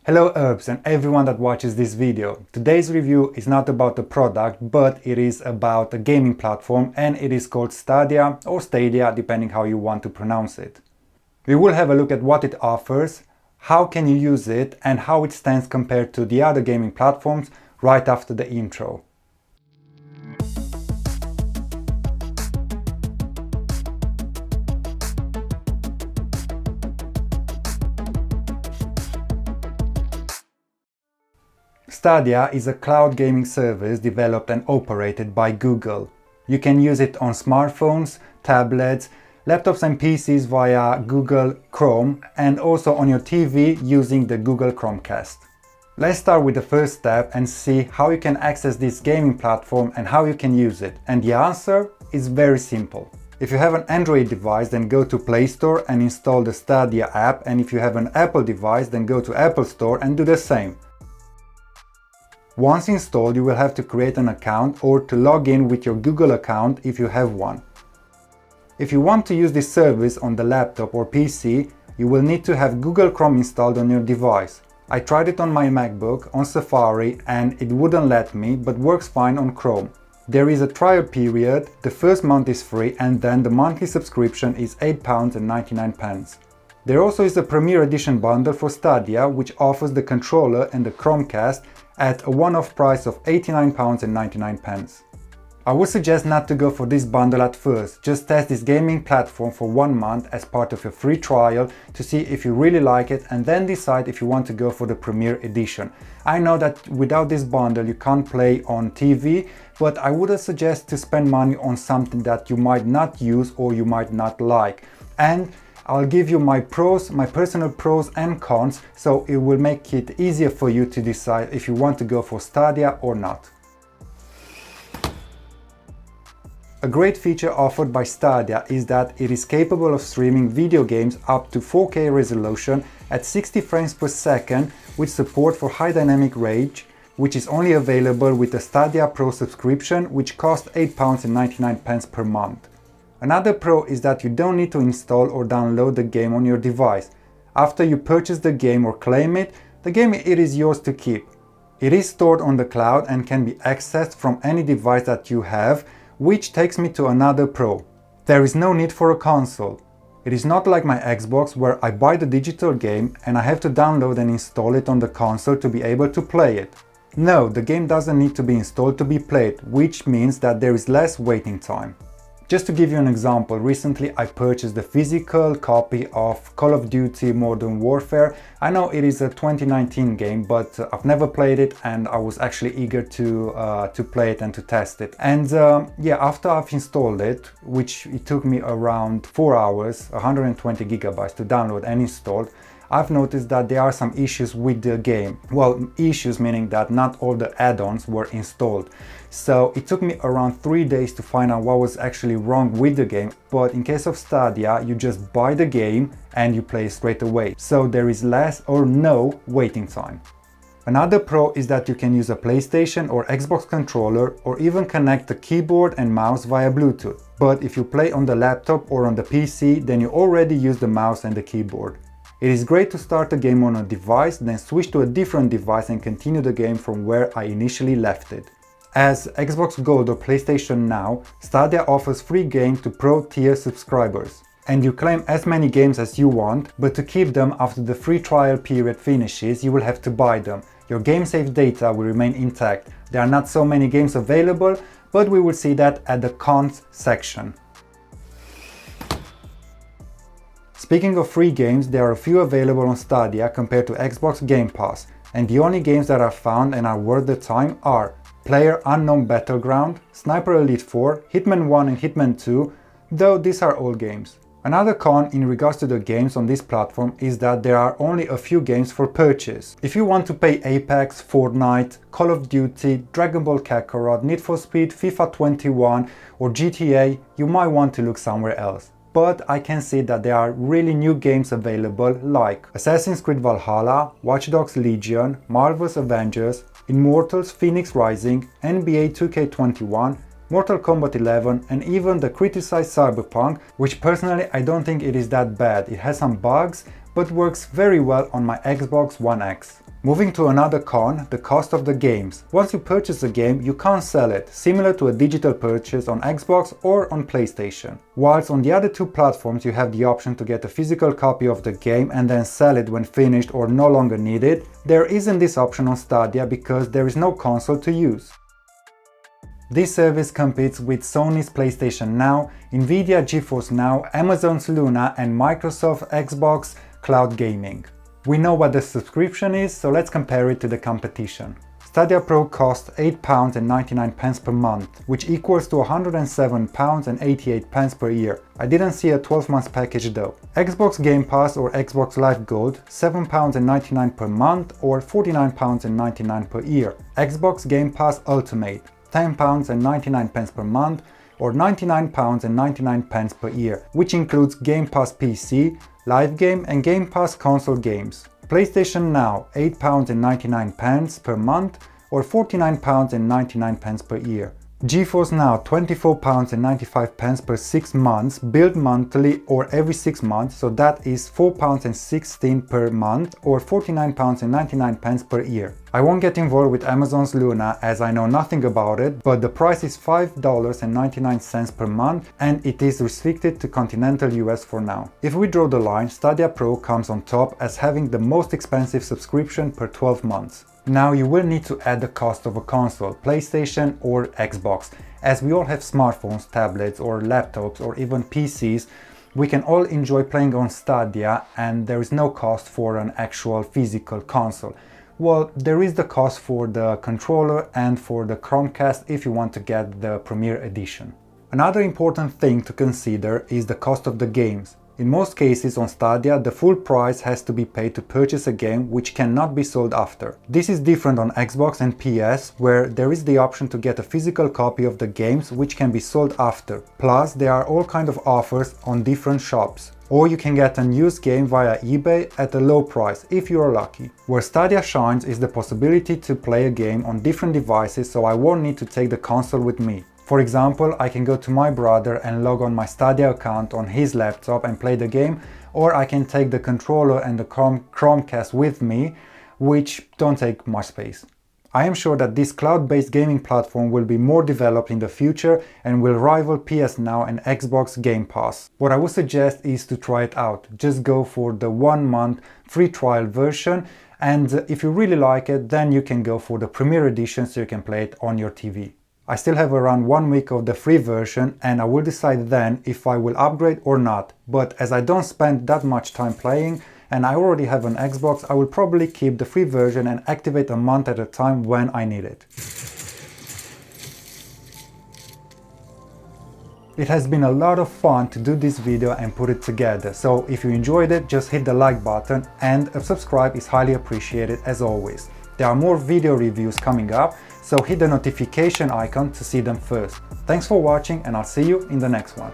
Hello Herbs and everyone that watches this video. Today's review is not about the product, but it is about a gaming platform and it is called Stadia or Stadia, depending how you want to pronounce it. We will have a look at what it offers, how can you use it and how it stands compared to the other gaming platforms right after the intro. Stadia is a cloud gaming service developed and operated by Google. You can use it on smartphones, tablets, laptops and PCs via Google Chrome and also on your TV using the Google Chromecast. Let's start with the first step and see how you can access this gaming platform and how you can use it. And the answer is very simple. If you have an Android device, then go to Play Store and install the Stadia app, and if you have an Apple device, then go to Apple Store and do the same. Once installed, you will have to create an account or to log in with your Google account if you have one. If you want to use this service on the laptop or PC, you will need to have Google Chrome installed on your device. I tried it on my MacBook, on Safari, and it wouldn't let me, but works fine on Chrome. There is a trial period, the first month is free, and then the monthly subscription is £8.99. There also is a Premier Edition bundle for Stadia, which offers the controller and the Chromecast at a one-off price of £89.99. I would suggest not to go for this bundle at first, just test this gaming platform for 1 month as part of your free trial to see if you really like it and then decide if you want to go for the Premier Edition. I know that without this bundle you can't play on TV, but I wouldn't suggest to spend money on something that you might not use or you might not like. And I'll give you my pros, my personal pros and cons, so it will make it easier for you to decide if you want to go for Stadia or not. A great feature offered by Stadia is that it is capable of streaming video games up to 4K resolution at 60 frames per second with support for high dynamic range, which is only available with the Stadia Pro subscription, which costs £8.99 per month. Another pro is that you don't need to install or download the game on your device. After you purchase the game or claim it, the game it is yours to keep. It is stored on the cloud and can be accessed from any device that you have, which takes me to another pro. There is no need for a console. It is not like my Xbox where I buy the digital game and I have to download and install it on the console to be able to play it. No, the game doesn't need to be installed to be played, which means that there is less waiting time. Just to give you an example, recently I purchased the physical copy of Call of Duty Modern Warfare. I know it is a 2019 game, but I've never played it and I was actually eager to play it and to test it. And yeah, after I've installed it, which it took me around 4 hours, 120 gigabytes to download and install, I've noticed that there are some issues with the game. Well, issues meaning that not all the add-ons were installed. So it took me around 3 days to find out what was actually wrong with the game. But in case of Stadia, you just buy the game and you play straight away. So there is less or no waiting time. Another pro is that you can use a PlayStation or Xbox controller or even connect the keyboard and mouse via Bluetooth. But if you play on the laptop or on the PC, then you already use the mouse and the keyboard. It is great to start a game on a device, then switch to a different device and continue the game from where I initially left it. As Xbox Gold or PlayStation Now, Stadia offers free games to Pro tier subscribers. And you claim as many games as you want, but to keep them after the free trial period finishes, you will have to buy them. Your game save data will remain intact. There are not so many games available, but we will see that at the cons section. Speaking of free games, there are a few available on Stadia compared to Xbox Game Pass, and the only games that are found and are worth the time are PlayerUnknown Battleground, Sniper Elite 4, Hitman 1 and Hitman 2, though these are old games. Another con in regards to the games on this platform is that there are only a few games for purchase. If you want to pay Apex, Fortnite, Call of Duty, Dragon Ball Kakarot, Need for Speed, FIFA 21 or GTA, you might want to look somewhere else. But I can see that there are really new games available like Assassin's Creed Valhalla, Watch Dogs Legion, Marvel's Avengers, Immortals Phoenix Rising, NBA 2K21, Mortal Kombat 11 and even the criticized Cyberpunk, which personally I don't think it is that bad. It has some bugs, but works very well on my Xbox One X. Moving to another con, the cost of the games. Once you purchase a game, you can't sell it, similar to a digital purchase on Xbox or on PlayStation. Whilst on the other two platforms you have the option to get a physical copy of the game and then sell it when finished or no longer needed, there isn't this option on Stadia because there is no console to use. This service competes with Sony's PlayStation Now, Nvidia GeForce Now, Amazon's Luna and Microsoft Xbox Cloud Gaming. We know what the subscription is, so let's compare it to the competition. Stadia Pro costs £8.99 per month, which equals to £107.88 per year. I didn't see a 12-month package though. Xbox Game Pass or Xbox Live Gold, £7.99 per month or £49.99 per year. Xbox Game Pass Ultimate, £10.99 per month or £99.99 per year, which includes Game Pass PC, Live Game and Game Pass console games. PlayStation Now, £8.99 per month or £49.99 per year. GeForce Now, £24.95 per 6 months, billed monthly or every 6 months, so that is £4.16 per month or £49.99 per year. I won't get involved with Amazon's Luna as I know nothing about it, but the price is $5.99 per month and it is restricted to continental US for now. If we draw the line, Stadia Pro comes on top as having the most expensive subscription per 12 months. Now you will need to add the cost of a console, PlayStation or Xbox. As we all have smartphones, tablets or laptops or even PCs, we can all enjoy playing on Stadia and there is no cost for an actual physical console. Well, there is the cost for the controller and for the Chromecast if you want to get the Premier Edition. Another important thing to consider is the cost of the games. In most cases on Stadia, the full price has to be paid to purchase a game which cannot be sold after. This is different on Xbox and PS, where there is the option to get a physical copy of the games which can be sold after. Plus, there are all kinds of offers on different shops. Or you can get a used game via eBay at a low price if you are lucky. Where Stadia shines is the possibility to play a game on different devices, so I won't need to take the console with me. For example, I can go to my brother and log on my Stadia account on his laptop and play the game, or I can take the controller and the Chromecast with me, which don't take much space. I am sure that this cloud-based gaming platform will be more developed in the future and will rival PS Now and Xbox Game Pass. What I would suggest is to try it out. Just go for the 1-month free trial version, and if you really like it, then you can go for the Premier Edition so you can play it on your TV. I still have around 1 week of the free version and I will decide then if I will upgrade or not, but as I don't spend that much time playing and I already have an Xbox, I will probably keep the free version and activate a month at a time when I need it. It has been a lot of fun to do this video and put it together, so if you enjoyed it, just hit the like button and a subscribe is highly appreciated as always. There are more video reviews coming up, so hit the notification icon to see them first. Thanks for watching and I'll see you in the next one.